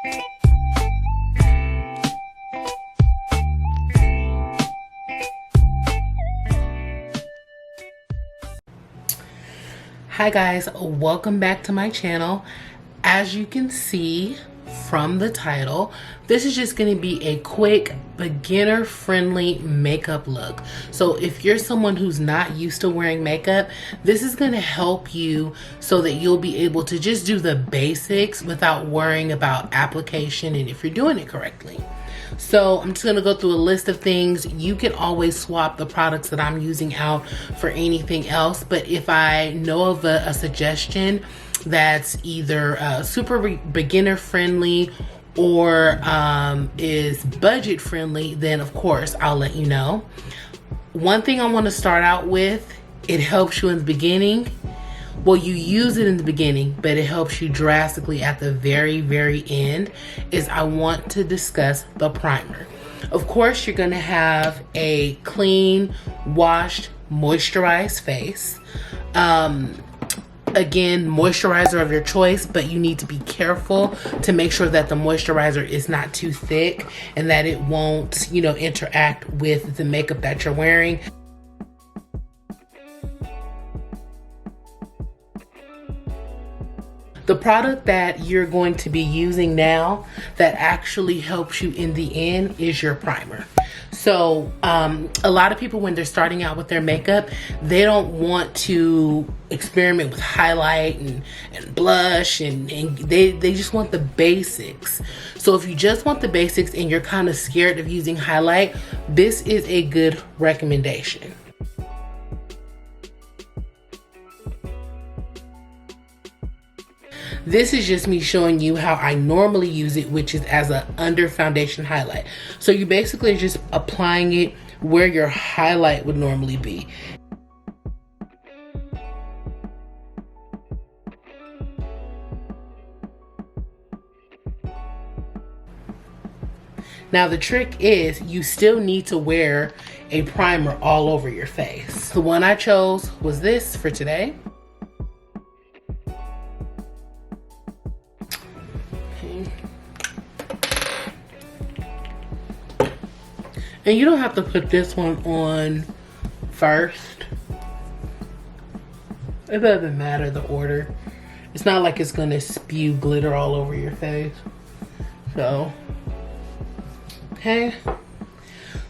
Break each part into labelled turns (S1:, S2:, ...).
S1: Hi guys, welcome back to my channel. As you can see from the title, this is just going to be a quick beginner friendly makeup look. So if you're someone who's not used to wearing makeup, this is going to help you so that you'll be able to just do the basics without worrying about application and if you're doing it correctly. So I'm just going to go through a list of things. You can always swap the products that I'm using out for anything else, but if I know of a suggestion that's either super beginner friendly or is budget friendly, then of course I'll let you know. One thing I want to start out with, it helps you in the beginning. Well, you use it in the beginning, but it helps you drastically at the very end, is I want to discuss the primer. Of course, you're going to have a clean, washed, moisturized face. Again, moisturizer of your choice, but you need to be careful to make sure that the moisturizer is not too thick and that it won't, interact with the makeup that you're wearing. The product that you're going to be using now that actually helps you in the end is your primer. So a lot of people, when they're starting out with their makeup, they don't want to experiment with highlight and blush and they just want the basics. So if you just want the basics and you're kind of scared of using highlight, this is a good recommendation. This is just me showing you how I normally use it, which is as an under foundation highlight. So you basically are just applying it where your highlight would normally be. Now the trick is you still need to wear a primer all over your face. The one I chose was this for today. And you don't have to put this one on first. It doesn't matter the order. It's not like it's gonna spew glitter all over your face. So, okay.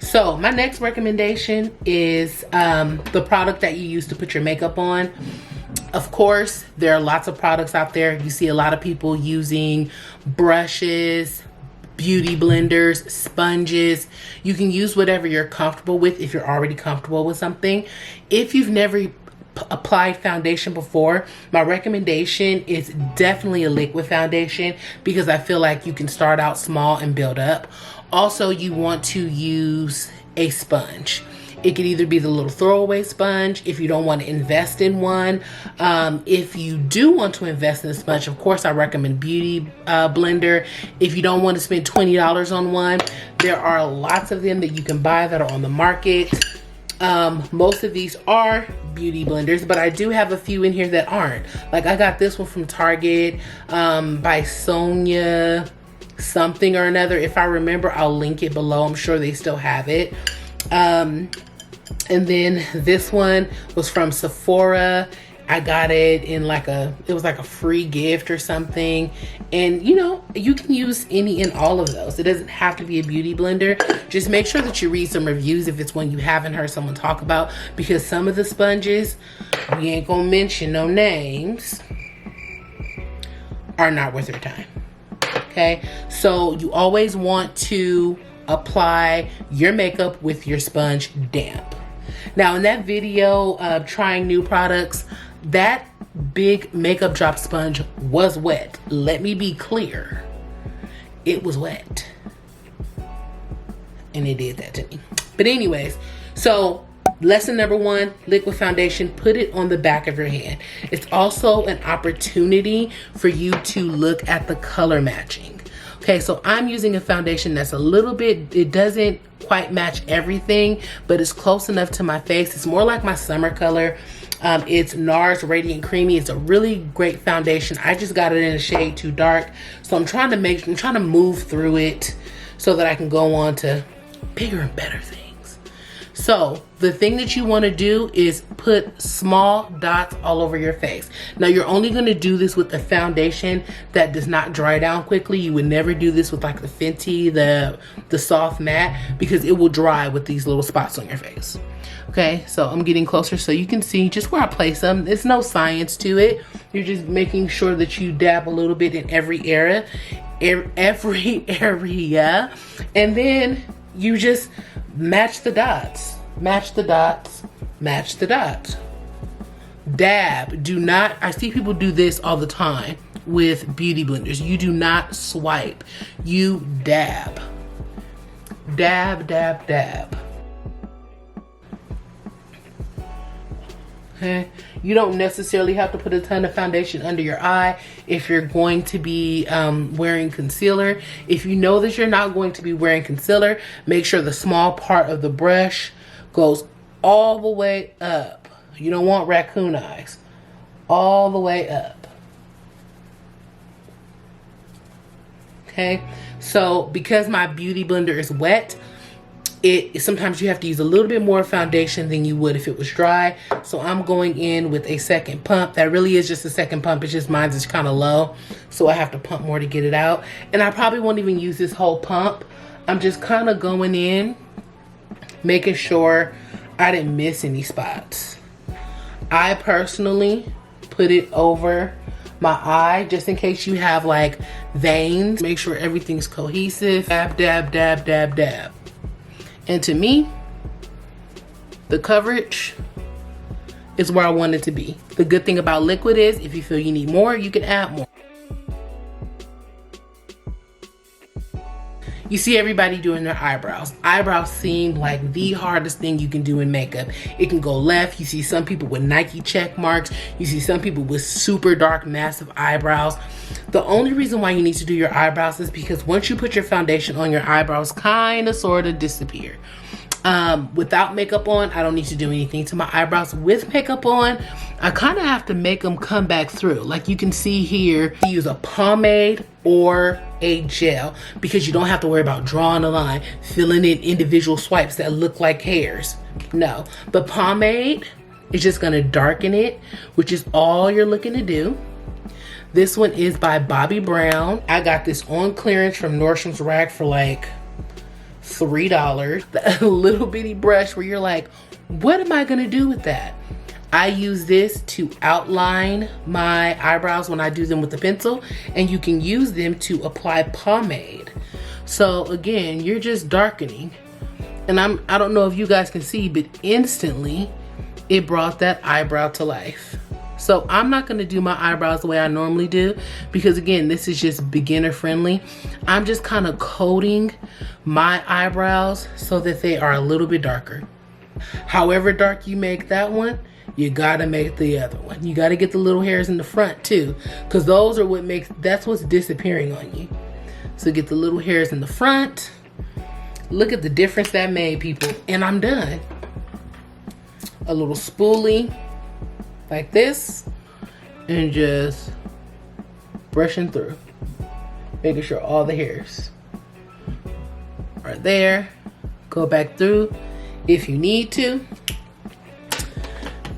S1: So my next recommendation is the product that you use to put your makeup on. Of course, there are lots of products out there. You see a lot of people using brushes, beauty blenders, sponges. You can use whatever you're comfortable with if you're already comfortable with something. If you've never applied foundation before, my recommendation is definitely a liquid foundation because I feel like you can start out small and build up. Also, you want to use a sponge. It could either be the little throwaway sponge if you don't want to invest in one. If you do want to invest in a sponge, of course, I recommend Beauty Blender. If you don't want to spend $20 on one, there are lots of them that you can buy that are on the market. Most of these are beauty blenders, but I do have a few in here that aren't. Like I got this one from Target by Sonia something or another. If I remember, I'll link it below. I'm sure they still have it. And then this one was from Sephora. I got it in it was like a free gift or something. And you can use any and all of those. It doesn't have to be a beauty blender. Just make sure that you read some reviews if it's one you haven't heard someone talk about, because some of the sponges, we ain't gonna mention no names, are not worth your time. Okay, so you always want to apply your makeup with your sponge damp. Now in that video of trying new products, that big makeup drop sponge was wet. Let me be clear, it was wet, and it did that to me. But anyways, so lesson number one, liquid foundation, put it on the back of your hand. It's also an opportunity for you to look at the color matching. Okay, so I'm using a foundation that's a little bit, it doesn't quite match everything, but it's close enough to my face. It's more like my summer color. It's Nars Radiant Creamy. It's a really great foundation. I just got it in a shade too dark, so I'm trying to move through it so that I can go on to bigger and better things. So the thing that you want to do is put small dots all over your face. Now you're only going to do this with a foundation that does not dry down quickly. You would never do this with like the Fenty, the soft matte, because it will dry with these little spots on your face. Okay, so I'm getting closer so you can see just where I place them. There's no science to it. You're just making sure that you dab a little bit in every area, and then you just match the dots, match the dots, match the dots. Dab. Do not, I see people do this all the time with beauty blenders. You do not swipe, you dab. Dab, dab, dab. Okay. You don't necessarily have to put a ton of foundation under your eye if you're going to be wearing concealer. If you know that you're not going to be wearing concealer, make sure the small part of the brush goes all the way up. You don't want raccoon eyes. All the way up. Okay, so because my beauty blender is wet, sometimes you have to use a little bit more foundation than you would if it was dry. So I'm going in with a second pump. That really is just a second pump. It's just mine is kind of low, so I have to pump more to get it out. And I probably won't even use this whole pump. I'm just kind of going in, making sure I didn't miss any spots. I personally put it over my eye just in case you have like veins. Make sure everything's cohesive. Dab, dab, dab, dab, dab. And to me, the coverage is where I want it to be. The good thing about liquid is if you feel you need more, you can add more. You see everybody doing their eyebrows. Eyebrows seem like the hardest thing you can do in makeup. It can go left. You see some people with Nike check marks. You see some people with super dark, massive eyebrows. The only reason why you need to do your eyebrows is because once you put your foundation on, your eyebrows kind of sort of disappear. Without makeup on, I don't need to do anything to my eyebrows. With makeup on, I kind of have to make them come back through. Like you can see here, you use a pomade or a gel because you don't have to worry about drawing a line, filling in individual swipes that look like hairs. No, the pomade is just gonna darken it, which is all you're looking to do. This one is by Bobbi Brown. I got this on clearance from Nordstrom's rack for like $3. A little bitty brush where you're like, what am I gonna do with that? I use this to outline my eyebrows when I do them with a pencil, and you can use them to apply pomade. So again, you're just darkening. And I don't know if you guys can see, but instantly it brought that eyebrow to life. So I'm not gonna do my eyebrows the way I normally do because again, this is just beginner friendly. I'm just kind of coating my eyebrows so that they are a little bit darker. However dark you make that one, you gotta make the other one. You gotta get the little hairs in the front too, because those are that's what's disappearing on you. So get the little hairs in the front. Look at the difference that made, people. And I'm done. A little spoolie like this, and just brushing through, making sure all the hairs are there. Go back through if you need to.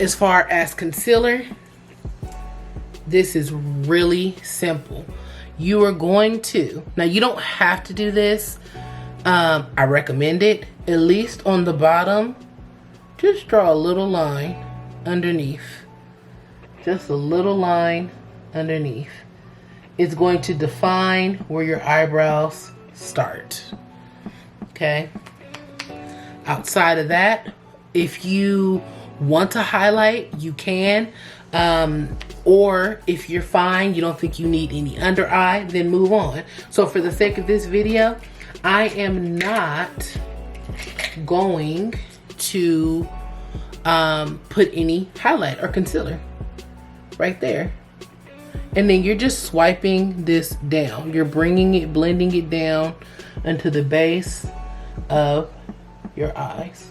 S1: As far as concealer, this is really simple. You are going to, now you don't have to do this. I recommend it, at least on the bottom. Just draw a little line underneath. Just a little line underneath. It's going to define where your eyebrows start. Okay. Outside of that, if you want to highlight, you can. Or if you're fine, you don't think you need any under eye, then move on. So for the sake of this video, I am not going to put any highlight or concealer right there. And then you're just swiping this down. You're bringing it, blending it down into the base of your eyes.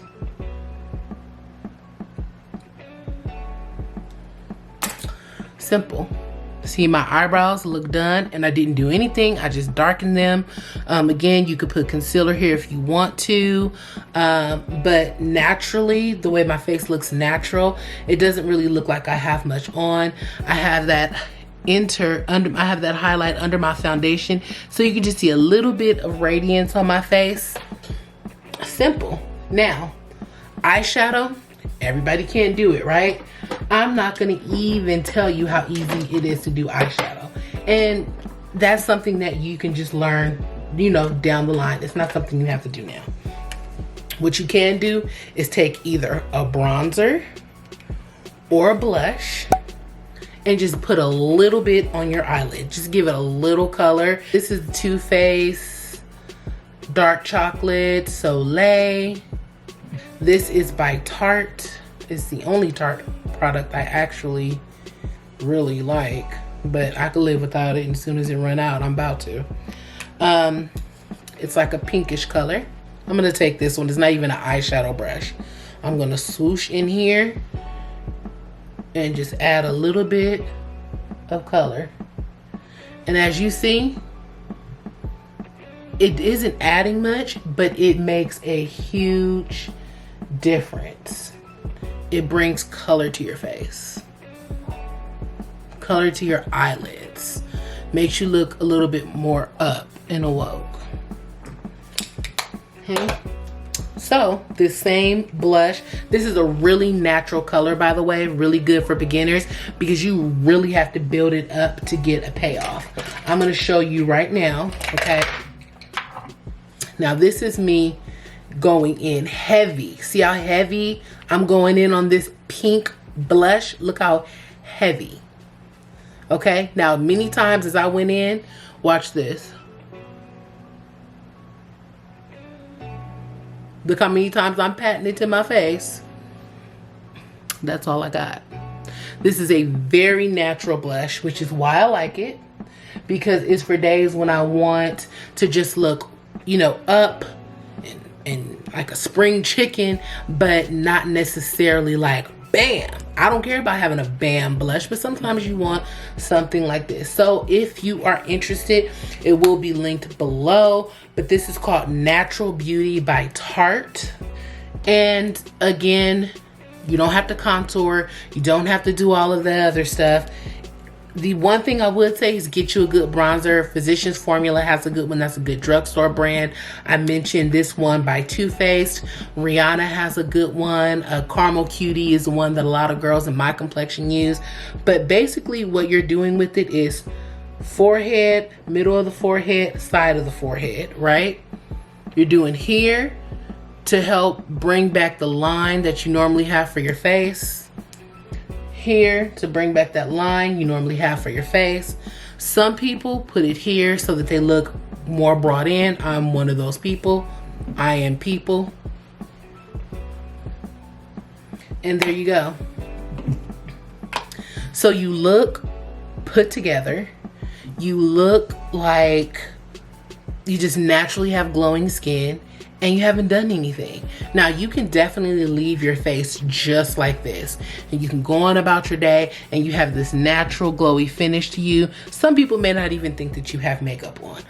S1: simple. See, my eyebrows look done and I didn't do anything. I just darkened them. Again, you could put concealer here if you want to. But naturally, the way my face looks natural, it doesn't really look like I have much on. I have that I have that highlight under my foundation, so you can just see a little bit of radiance on my face. Simple. Now, eyeshadow, everybody can't do it, right? I'm not gonna even tell you how easy it is to do eyeshadow. And that's something that you can just learn, you know, down the line. It's not something you have to do now. What you can do is take either a bronzer or a blush and just put a little bit on your eyelid. Just give it a little color. This is the Too Faced Dark Chocolate Soleil. This is by Tarte. It's the only Tarte product I actually really like, but I could live without it, and as soon as it run out, I'm about to. It's like a pinkish color. I'm gonna take this one. It's not even an eyeshadow brush. I'm gonna swoosh in here and just add a little bit of color. And as you see, it isn't adding much, but it makes a huge difference. It brings color to your face, color to your eyelids, makes you look a little bit more up and awoke. Okay. So this same blush, this is a really natural color, by the way, really good for beginners because you really have to build it up to get a payoff. I'm gonna show you right now, okay? Now this is me going in heavy. See how heavy I'm going in on this pink blush? Look how heavy. Okay, now many times as I went in, watch this. Look how many times I'm patting it to my face. That's all I got. This is a very natural blush, which is why I like it, because it's for days when I want to just look, you know, up and like a spring chicken, but not necessarily like bam. I don't care about having a bam blush, but sometimes you want something like this. So if you are interested, it will be linked below, but this is called Natural Beauty by Tarte. And again, you don't have to contour, you don't have to do all of the other stuff. The one thing I would say is get you a good bronzer. Physicians Formula has a good one. That's a good drugstore brand. I mentioned this one by Too Faced. Rihanna has a good one. Caramel Cutie is the one that a lot of girls in my complexion use. But basically what you're doing with it is forehead, middle of the forehead, side of the forehead, right? You're doing here to help bring back the line that you normally have for your face. Here to bring back that line you normally have for your face. Some people put it here so that they look more brought in. I'm one of those people. I am people. And there you go. So you look put together. You look like you just naturally have glowing skin and you haven't done anything. Now you can definitely leave your face just like this and you can go on about your day and you have this natural glowy finish to you. Some people may not even think that you have makeup on.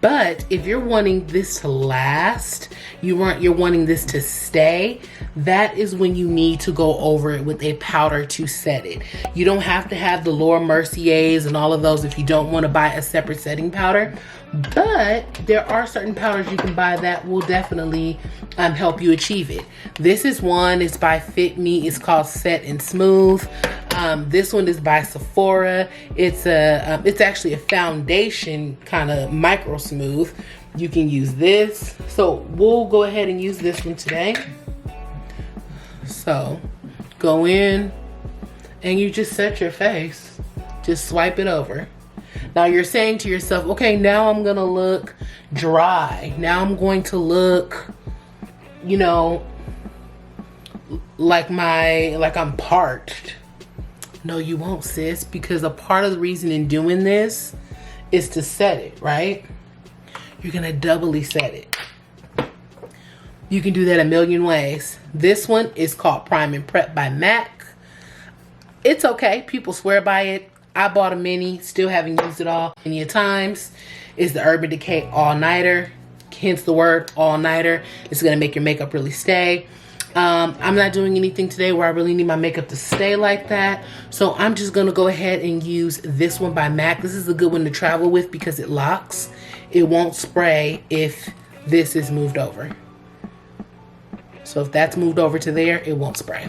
S1: But if you're wanting this to last, you're wanting this to stay, that is when you need to go over it with a powder to set it. You don't have to have the Laura Merciers and all of those if you don't want to buy a separate setting powder. But there are certain powders you can buy that will definitely help you achieve it. This is one, it's by Fit Me. It's called Set and Smooth. This one is by Sephora. It's actually a foundation kind of micro smooth. You can use this. So we'll go ahead and use this one today. So go in and you just set your face. Just swipe it over. Now you're saying to yourself, okay, now I'm gonna look dry. Now I'm going to look, you know, like I'm parched. No, you won't, sis, because a part of the reason in doing this is to set it, right? You're gonna doubly set it. You can do that a million ways. This one is called Prime and Prep by MAC. It's okay, people swear by it. I bought a mini, still haven't used it all many a times. It's the Urban Decay All Nighter, hence the word all nighter. It's gonna make your makeup really stay. I'm not doing anything today where I really need my makeup to stay like that, so I'm just gonna go ahead and use this one by MAC. This is a good one to travel with because it locks. It won't spray if this is moved over. So if that's moved over to there, it won't spray.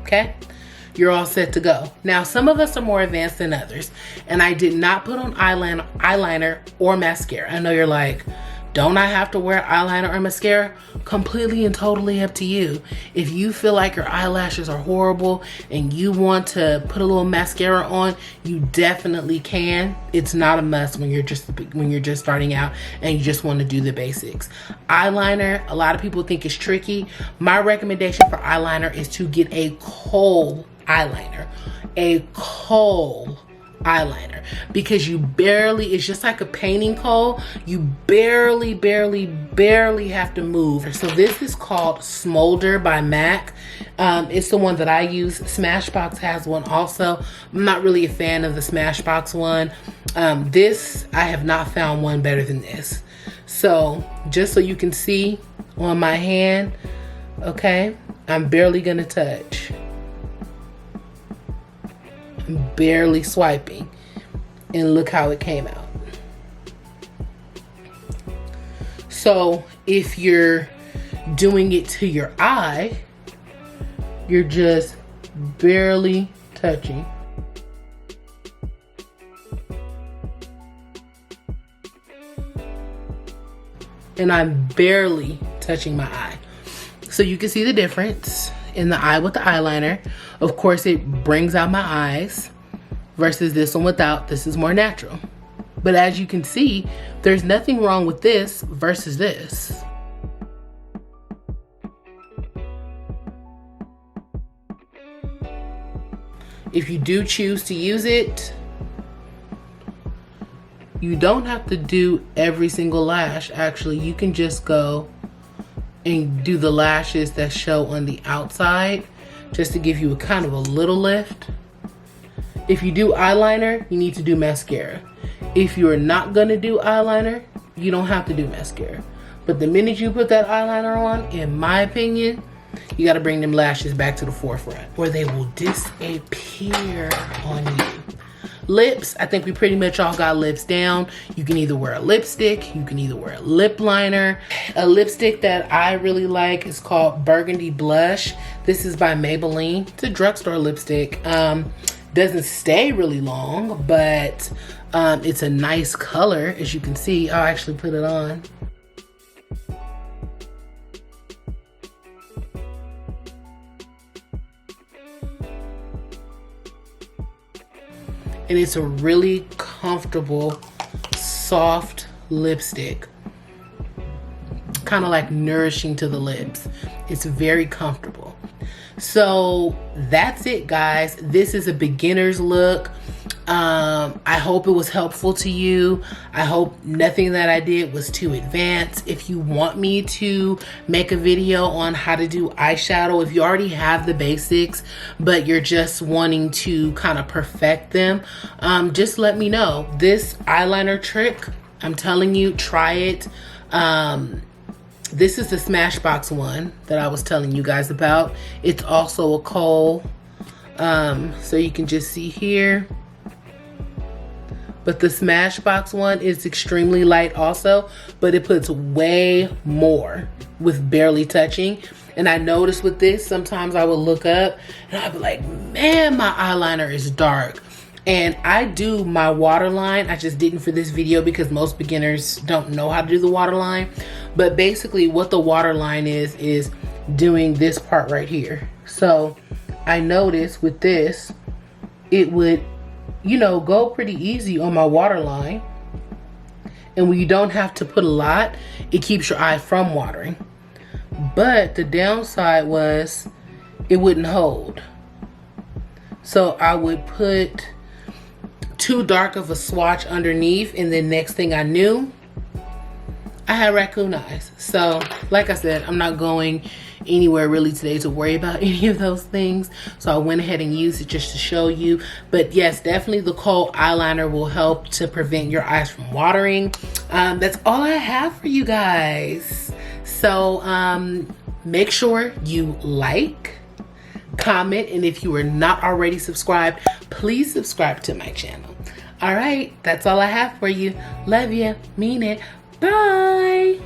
S1: Okay, you're all set to go. Now, some of us are more advanced than others, and I did not put on eyeliner or mascara. I know you're like, don't I have to wear eyeliner or mascara? Completely and totally up to you. If you feel like your eyelashes are horrible and you want to put a little mascara on, you definitely can. It's not a must when you're just starting out and you just want to do the basics. Eyeliner, a lot of people think it's tricky. My recommendation for eyeliner is to get a Kohl eyeliner. A Kohl eyeliner, because you barely, it's just like a painting Kohl, you barely have to move. So this is called Smolder by MAC. It's the one that I use. Smashbox has one also. I'm not really a fan of the Smashbox one. This, I have not found one better than this. So just so you can see on my hand, okay, I'm barely gonna touch. Barely swiping, and look how it came out. So if you're doing it to your eye, you're just barely touching. And I'm barely touching my eye. So you can see the difference in the eye with the eyeliner. Of course, it brings out my eyes versus this one without. This is more natural. But as you can see, there's nothing wrong with this versus this. If you do choose to use it, you don't have to do every single lash. Actually, you can just go and do the lashes that show on the outside, just to give you a kind of a little lift. If you do eyeliner, you need to do mascara. If you're not gonna do eyeliner, you don't have to do mascara. But the minute you put that eyeliner on, in my opinion, you gotta bring them lashes back to the forefront, or they will disappear on you. Lips, I think we pretty much all got lips down. You can either wear a lipstick, you can either wear a lip liner. A lipstick that I really like is called Burgundy Blush. This is by Maybelline. It's a drugstore lipstick. Doesn't stay really long, but it's a nice color, as you can see. I'll actually put it on. And it's a really comfortable, soft lipstick. Kind of like nourishing to the lips. It's very comfortable. So that's it, guys. This is a beginner's look. I hope it was helpful to you. I hope nothing that I did was too advanced. If you want me to make a video on how to do eyeshadow, if you already have the basics, but you're just wanting to kind of perfect them, just let me know. This eyeliner trick, I'm telling you, try it. This is the Smashbox one that I was telling you guys about. It's also a Kohl. So you can just see here. But the Smashbox one is extremely light also, but it puts way more with barely touching. And I noticed with this, sometimes I would look up and I'd be like, man, my eyeliner is dark. And I do my waterline. I just didn't for this video because most beginners don't know how to do the waterline. But basically what the waterline is doing this part right here. So I noticed with this, it would, you know, go pretty easy on my waterline. And when you don't have to put a lot, it keeps your eye from watering. But the downside was it wouldn't hold. So I would put too dark of a swatch underneath, and then next thing I knew, I had raccoon eyes. So like I said, I'm not going anywhere really today to worry about any of those things. So I went ahead and used it just to show you. But yes, definitely the Kohl eyeliner will help to prevent your eyes from watering. That's all I have for you guys. So make sure you like, comment, and if you are not already subscribed, please subscribe to my channel. All right, that's all I have for you. Love you, mean it. Bye.